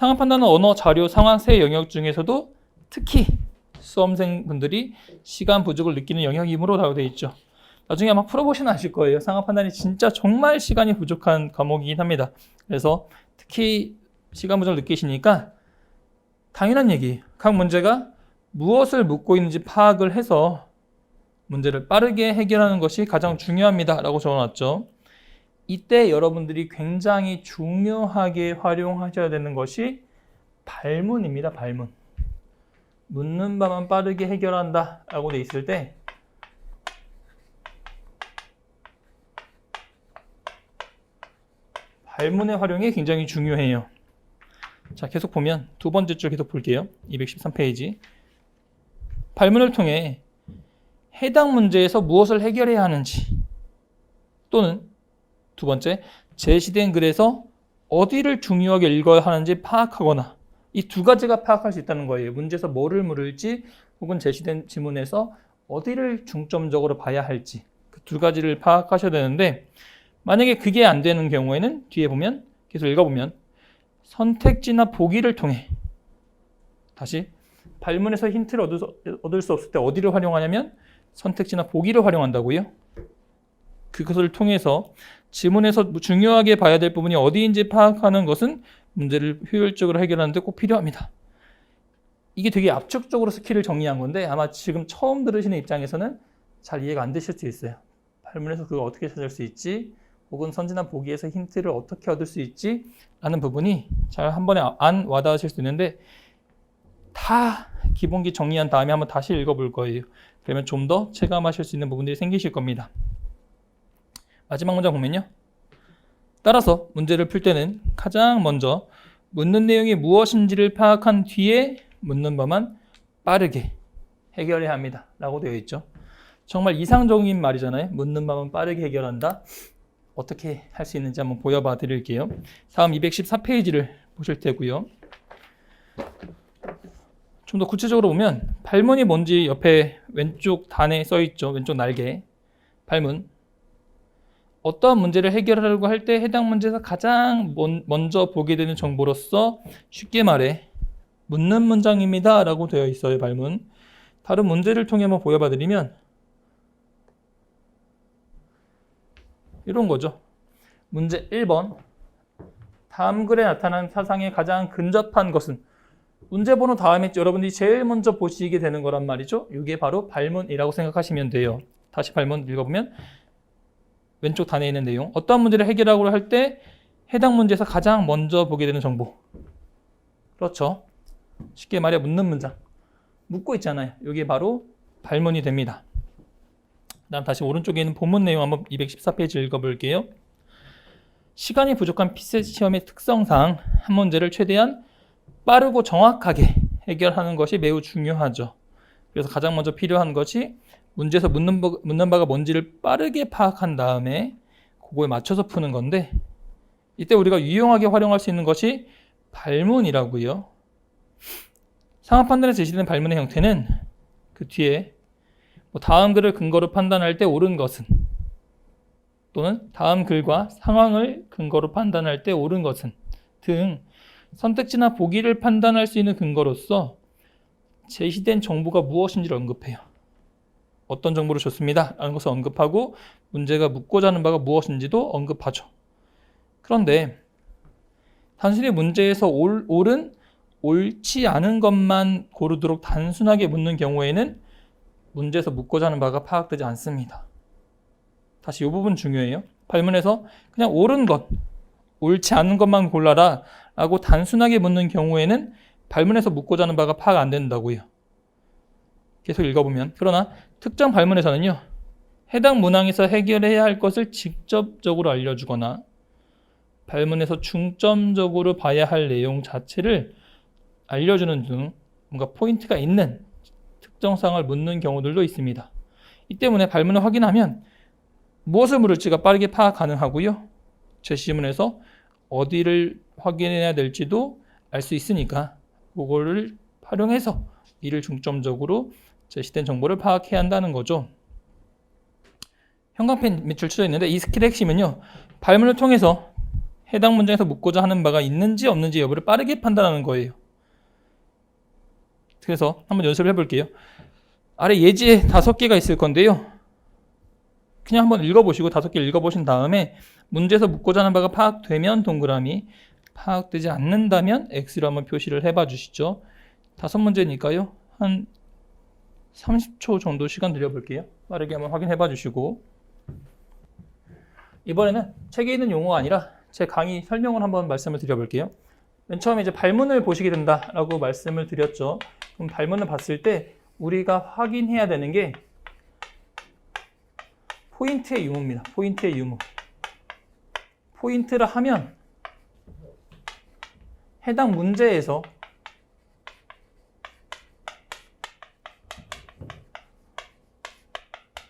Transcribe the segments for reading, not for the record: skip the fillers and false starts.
상황 판단은 언어, 자료, 상황 세 영역 중에서도 특히 수험생분들이 시간 부족을 느끼는 영역이므로 다루되어 있죠. 나중에 아마 풀어보시면 아실 거예요. 상황 판단이 진짜 정말 시간이 부족한 과목이긴 합니다. 그래서 특히 시간 부족을 느끼시니까 당연한 얘기예요. 각 문제가 무엇을 묻고 있는지 파악을 해서 문제를 빠르게 해결하는 것이 가장 중요합니다 라고 적어놨죠. 이때 여러분들이 굉장히 중요하게 활용하셔야 되는 것이 발문입니다. 발문. 묻는 바만 빠르게 해결한다 라고 돼 있을 때 발문의 활용이 굉장히 중요해요. 자, 계속 보면 두 번째 줄 계속 볼게요. 213페이지. 발문을 통해 해당 문제에서 무엇을 해결해야 하는지 또는 두 번째, 제시된 글에서 어디를 중요하게 읽어야 하는지 파악하거나 이 두 가지가 파악할 수 있다는 거예요. 문제에서 뭐를 물을지 혹은 제시된 지문에서 어디를 중점적으로 봐야 할지 그 두 가지를 파악하셔야 되는데 만약에 그게 안 되는 경우에는 뒤에 보면 계속 읽어보면 선택지나 보기를 통해 다시 발문에서 힌트를 얻을 수 없을 때 어디를 활용하냐면 선택지나 보기를 활용한다고요. 그것을 통해서 지문에서 중요하게 봐야 될 부분이 어디인지 파악하는 것은 문제를 효율적으로 해결하는 데 꼭 필요합니다. 이게 되게 압축적으로 스킬을 정리한 건데 아마 지금 처음 들으시는 입장에서는 잘 이해가 안 되실 수 있어요. 발문에서 그걸 어떻게 찾을 수 있지? 혹은 선지나 보기에서 힌트를 어떻게 얻을 수 있지? 라는 부분이 잘 한 번에 안 와닿으실 수 있는데 다 기본기 정리한 다음에 한번 다시 읽어볼 거예요. 그러면 좀 더 체감하실 수 있는 부분들이 생기실 겁니다. 마지막 문장 보면요. 따라서 문제를 풀 때는 가장 먼저 묻는 내용이 무엇인지를 파악한 뒤에 묻는 바만 빠르게 해결해야 합니다. 라고 되어 있죠. 정말 이상적인 말이잖아요. 묻는 바만 빠르게 해결한다. 어떻게 할 수 있는지 한번 보여봐 드릴게요. 다음 214페이지를 보실 테고요. 좀 더 구체적으로 보면 발문이 뭔지 옆에 왼쪽 단에 써 있죠. 왼쪽 날개. 발문. 어떠한 문제를 해결하려고 할 때 해당 문제에서 가장 먼저 보게 되는 정보로서 쉽게 말해 묻는 문장입니다 라고 되어 있어요. 발문. 다른 문제를 통해 한번 보여봐 드리면 이런 거죠. 문제 1번. 다음 글에 나타난 사상에 가장 근접한 것은 문제 번호 다음에 여러분들이 제일 먼저 보시게 되는 거란 말이죠. 이게 바로 발문이라고 생각하시면 돼요. 다시 발문 읽어보면 왼쪽 단에 있는 내용. 어떤 문제를 해결하고 할 때 해당 문제에서 가장 먼저 보게 되는 정보. 그렇죠. 쉽게 말해 묻는 문장. 묻고 있잖아요. 이게 바로 발문이 됩니다. 다음 다시 오른쪽에 있는 본문 내용 한번 214페이지 읽어볼게요. 시간이 부족한 피셋 시험의 특성상 한 문제를 최대한 빠르고 정확하게 해결하는 것이 매우 중요하죠. 그래서 가장 먼저 필요한 것이 문제에서 묻는 바가 뭔지를 빠르게 파악한 다음에 그거에 맞춰서 푸는 건데 이때 우리가 유용하게 활용할 수 있는 것이 발문이라고요. 상황 판단에 제시되는 발문의 형태는 그 뒤에 다음 글을 근거로 판단할 때 옳은 것은 또는 다음 글과 상황을 근거로 판단할 때 옳은 것은 등 선택지나 보기를 판단할 수 있는 근거로서 제시된 정보가 무엇인지를 언급해요. 어떤 정보를 줬습니다 라는 것을 언급하고 문제가 묻고자 하는 바가 무엇인지도 언급하죠. 그런데 단순히 문제에서 옳은, 옳지 않은 것만 고르도록 단순하게 묻는 경우에는 문제에서 묻고자 하는 바가 파악되지 않습니다. 다시 이 부분 중요해요. 발문에서 그냥 옳은 것, 옳지 않은 것만 골라라 라고 단순하게 묻는 경우에는 발문에서 묻고자 하는 바가 파악 안 된다고요. 계속 읽어보면 그러나 특정 발문에서는요. 해당 문항에서 해결해야 할 것을 직접적으로 알려주거나 발문에서 중점적으로 봐야 할 내용 자체를 알려주는 등 뭔가 포인트가 있는 특정 사항을 묻는 경우들도 있습니다. 이 때문에 발문을 확인하면 무엇을 물을지가 빠르게 파악 가능하고요. 제시문에서 어디를 확인해야 될지도 알 수 있으니까 그거를 활용해서 이를 중점적으로 제시된 정보를 파악해야 한다는 거죠. 형광펜 밑줄 쳐져 있는데 이 스킬의 핵심은요. 발문을 통해서 해당 문장에서 묻고자 하는 바가 있는지 없는지 여부를 빠르게 판단하는 거예요. 그래서 한번 연습을 해볼게요. 아래 예지에 5개가 있을 건데요. 그냥 한번 읽어보시고 5개 읽어보신 다음에 문제에서 묻고자 하는 바가 파악되면 동그라미, 파악되지 않는다면 X로 한번 표시를 해봐 주시죠. 5문제니까요. 한 30초 정도 시간 드려볼게요. 빠르게 한번 확인해봐 주시고. 이번에는 책에 있는 용어가 아니라 제 강의 설명을 한번 말씀을 드려볼게요. 맨 처음에 이제 발문을 보시게 된다라고 말씀을 드렸죠. 그럼 발문을 봤을 때 우리가 확인해야 되는 게 포인트의 유무입니다. 포인트의 유무. 포인트를 하면 해당 문제에서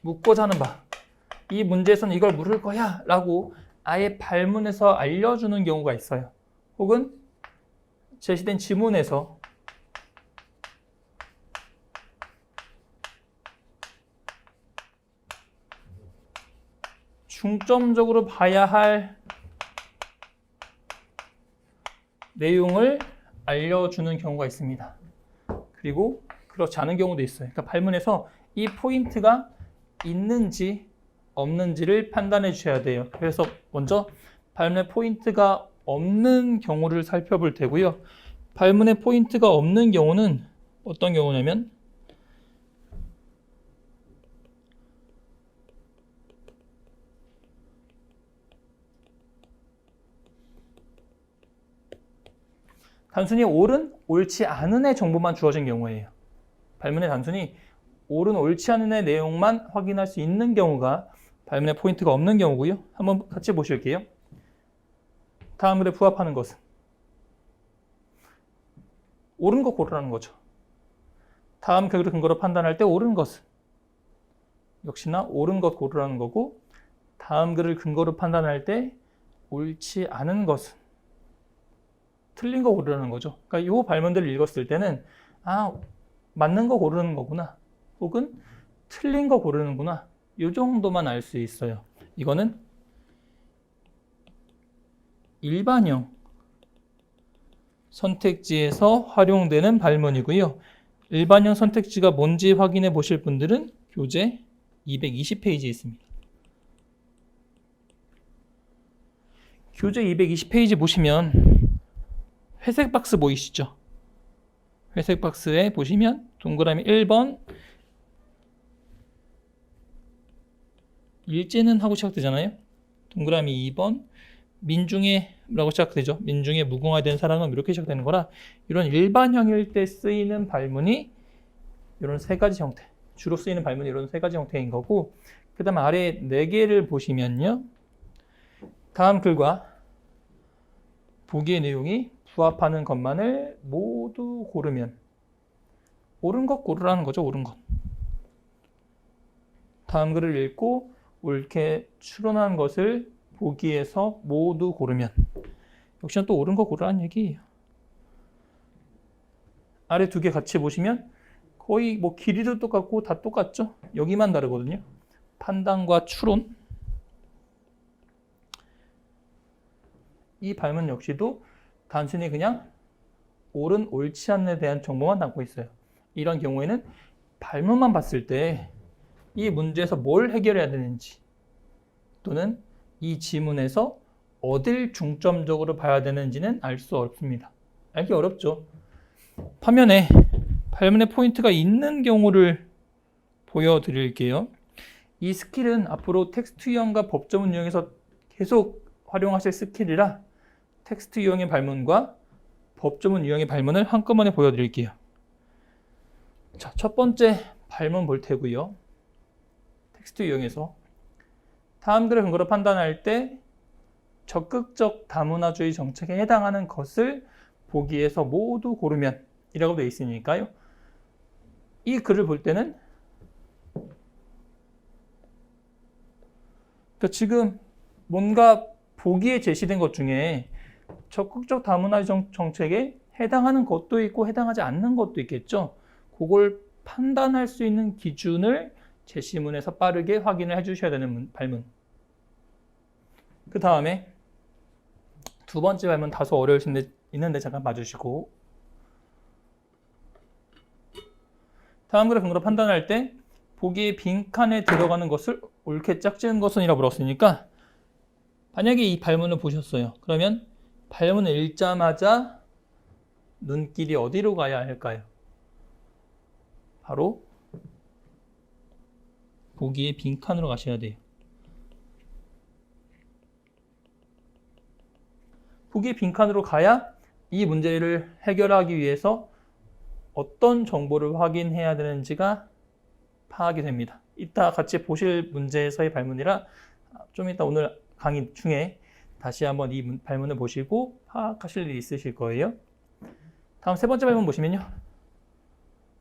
묻고자 하는 바, 이 문제에서는 이걸 물을 거야 라고 아예 발문에서 알려주는 경우가 있어요. 혹은 제시된 지문에서 중점적으로 봐야 할 내용을 알려주는 경우가 있습니다. 그리고 그렇지 않은 경우도 있어요. 그러니까 발문에서 이 포인트가 있는지 없는지를 판단해 주셔야 돼요. 그래서 먼저 발문에 포인트가 없는 경우를 살펴볼 테고요. 발문에 포인트가 없는 경우는 어떤 경우냐면 단순히 옳은, 옳지 않은의 정보만 주어진 경우예요. 발문에 단순히 옳은, 옳지 않은의 내용만 확인할 수 있는 경우가 발문에 포인트가 없는 경우고요. 한번 같이 보실게요. 다음 글에 부합하는 것은 옳은 거 고르라는 거죠. 다음 글을 근거로 판단할 때 옳은 것은 역시나 옳은 것 고르라는 거고, 다음 글을 근거로 판단할 때 옳지 않은 것은 틀린 거 고르라는 거죠. 그러니까 이 발문들을 읽었을 때는 맞는 거 고르는 거구나, 혹은 틀린 거 고르는구나, 이 정도만 알 수 있어요. 이거는 일반형 선택지에서 활용되는 발문이고요. 일반형 선택지가 뭔지 확인해 보실 분들은 교재 220페이지에 있습니다. 교재 220페이지 보시면 회색 박스 보이시죠? 회색 박스에 보시면 동그라미 1번 일제는 하고 시작되잖아요. 동그라미 2번 민중의 라고 시작되죠. 민중의 무궁화된 사랑은 이렇게 시작되는 거라, 이런 일반형일 때 쓰이는 발문이 이런 세 가지 형태, 주로 쓰이는 발문이 이런 세 가지 형태인 거고, 그 다음 아래 4개를 보시면요, 다음 글과 보기의 내용이 부합하는 것만을 모두 고르면 옳은 것 고르라는 거죠. 옳은 것. 다음 글을 읽고 옳게 추론한 것을 보기에서 모두 고르면 역시나 또 옳은 거 고르라는 얘기예요. 아래 2개 같이 보시면 거의 뭐 길이도 똑같고 다 똑같죠. 여기만 다르거든요. 판단과 추론. 이 발문 역시도 단순히 그냥 옳은, 옳지 않은에 대한 정보만 담고 있어요. 이런 경우에는 발문만 봤을 때 이 문제에서 뭘 해결해야 되는지, 또는 이 지문에서 어딜 중점적으로 봐야 되는지는 알 수 없습니다. 알기 어렵죠. 화면에 발문에 포인트가 있는 경우를 보여드릴게요. 이 스킬은 앞으로 텍스트 유형과 법조문 유형에서 계속 활용하실 스킬이라 텍스트 유형의 발문과 법조문 유형의 발문을 한꺼번에 보여드릴게요. 자, 첫 번째 발문 볼 테고요. 텍스트 유형에서 다음 글을 근거로 판단할 때 적극적 다문화주의 정책에 해당하는 것을 보기에서 모두 고르면 이라고 되어 있으니까요. 이 글을 볼 때는 그러니까 지금 뭔가 보기에 제시된 것 중에 적극적 다문화주의 정책에 해당하는 것도 있고 해당하지 않는 것도 있겠죠. 그걸 판단할 수 있는 기준을 제시문에서 빠르게 확인을 해주셔야 되는 발문. 그 다음에 두 번째 발문 다소 어려울 수 있는데 잠깐 봐주시고, 다음 글의 근거로 판단할 때 보기의 빈칸에 들어가는 것을 옳게 짝지은 것은이라고 물었으니까, 만약에 이 발문을 보셨어요. 그러면 발문을 읽자마자 눈길이 어디로 가야 할까요? 바로 보기의 빈칸으로 가셔야 돼요. 보기의 빈칸으로 가야 이 문제를 해결하기 위해서 어떤 정보를 확인해야 되는지가 파악이 됩니다. 이따 같이 보실 문제에서의 발문이라 좀 이따 오늘 강의 중에 다시 한번 이 발문을 보시고 파악하실 일이 있으실 거예요. 다음 세 번째 발문 보시면요.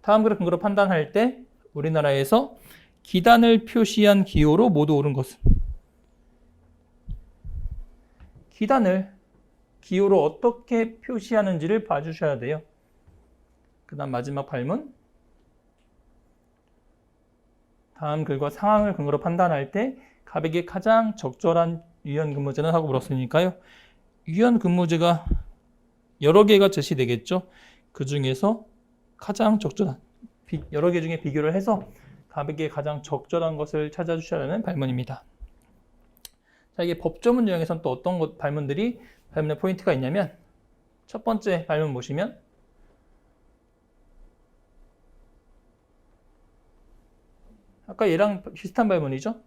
다음 글을 근거로 판단할 때 우리나라에서 기단을 표시한 기호로 모두 옳은 것은, 기단을 기호로 어떻게 표시하는지를 봐주셔야 돼요. 그 다음 마지막 발문, 다음 글과 상황을 근거로 판단할 때 갑에게 가장 적절한 유연근무제는 하고 물었으니까요. 유연근무제가 여러 개가 제시되겠죠. 그 중에서 가장 적절한, 여러 개 중에 비교를 해서 갑에게 가장 적절한 것을 찾아주셔야 하는 발문입니다. 자, 이게 법조문 유형에서는 또 어떤 발문들이 발문의 포인트가 있냐면, 첫 번째 발문 보시면 아까 얘랑 비슷한 발문이죠.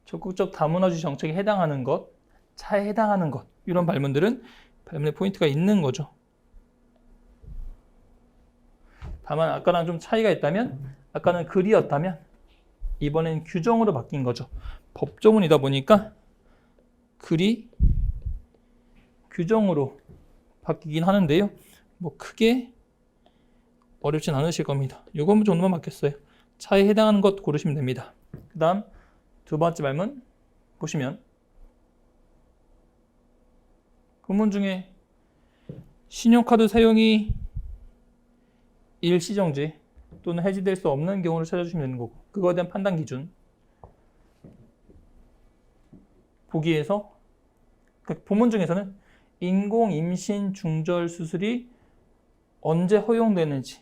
적극적 다문화주의 정책에 해당하는 것, 차에 해당하는 것, 이런 발문들은 발문의 포인트가 있는 거죠. 다만 아까랑 좀 차이가 있다면, 아까는 글이었다면 이번엔 규정으로 바뀐 거죠. 법조문이다 보니까 글이 규정으로 바뀌긴 하는데요. 뭐 크게 어렵진 않으실 겁니다. 요거 정도만 바뀌었어요. 차에 해당하는 것 고르시면 됩니다. 그 다음 두 번째 발문 보시면 본문 중에 신용카드 사용이 일시정지 또는 해지될 수 없는 경우를 찾아주시면 되는 거고, 그거에 대한 판단 기준 보기에서 본문 중에서는 인공 임신 중절 수술이 언제 허용되는지,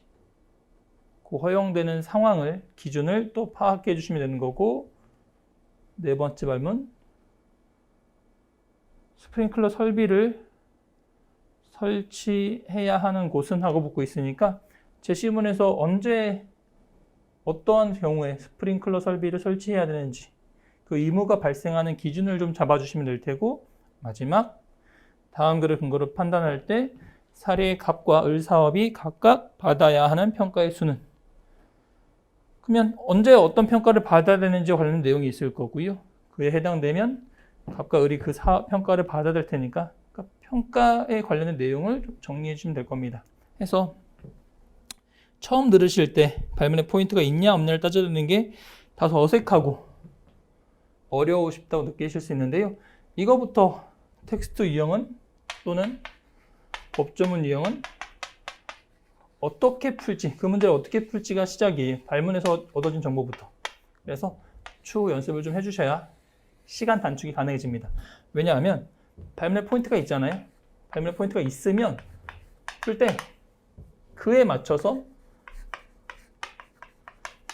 그 허용되는 상황을 기준을 또 파악해 주시면 되는 거고, 네 번째 발문 스프링클러 설비를 설치해야 하는 곳은 하고 붙고 있으니까 제시문에서 언제 어떠한 경우에 스프링클러 설비를 설치해야 되는지 그 의무가 발생하는 기준을 좀 잡아주시면 될 테고, 마지막 다음 글을 근거로 판단할 때 사례의 갑과 을 사업이 각각 받아야 하는 평가의 수는, 그러면 언제 어떤 평가를 받아야 되는지 관련 내용이 있을 거고요. 그에 해당되면 갑과 을이 그 평가를 받아야 될 테니까 평가에 관련된 내용을 좀 정리해 주시면 될 겁니다. 해서 처음 들으실 때 발문에 포인트가 있냐 없냐를 따져드는 게 다소 어색하고 어려우시다고 느끼실 수 있는데요. 이거부터 텍스트 유형은 또는 법조문 유형은 어떻게 풀지, 그 문제를 어떻게 풀지가 시작이에요. 발문에서 얻어진 정보부터. 그래서 추후 연습을 좀 해주셔야 시간 단축이 가능해집니다. 왜냐하면 발문에 포인트가 있잖아요. 발문에 포인트가 있으면 풀 때 그에 맞춰서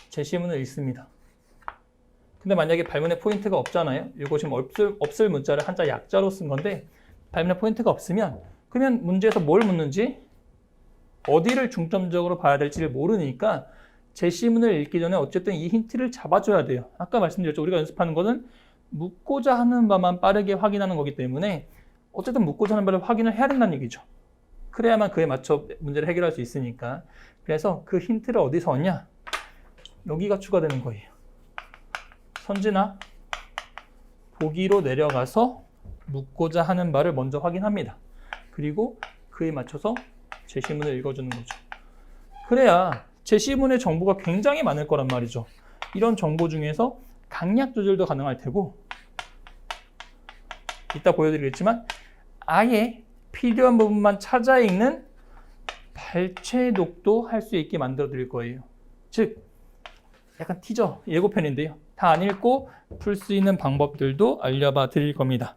제시문을 읽습니다. 근데 만약에 발문에 포인트가 없잖아요. 이거 지금 없을 문자를 한자 약자로 쓴 건데, 발문에 포인트가 없으면 그러면 문제에서 뭘 묻는지, 어디를 중점적으로 봐야 될지를 모르니까 제시문을 읽기 전에 어쨌든 이 힌트를 잡아줘야 돼요. 아까 말씀드렸죠. 우리가 연습하는 거는 묻고자 하는 바만 빠르게 확인하는 거기 때문에 어쨌든 묻고자 하는 바를 확인을 해야 된다는 얘기죠. 그래야만 그에 맞춰 문제를 해결할 수 있으니까. 그래서 그 힌트를 어디서 얻냐? 여기가 추가되는 거예요. 선지나 보기로 내려가서 묻고자 하는 바를 먼저 확인합니다. 그리고 그에 맞춰서 제시문을 읽어주는 거죠. 그래야 제시문의 정보가 굉장히 많을 거란 말이죠. 이런 정보 중에서 강약 조절도 가능할 테고, 이따 보여드리겠지만 아예 필요한 부분만 찾아 읽는 발췌독도 할 수 있게 만들어 드릴 거예요. 즉 약간 티저 예고편인데요. 다 안 읽고 풀 수 있는 방법들도 알려봐 드릴 겁니다.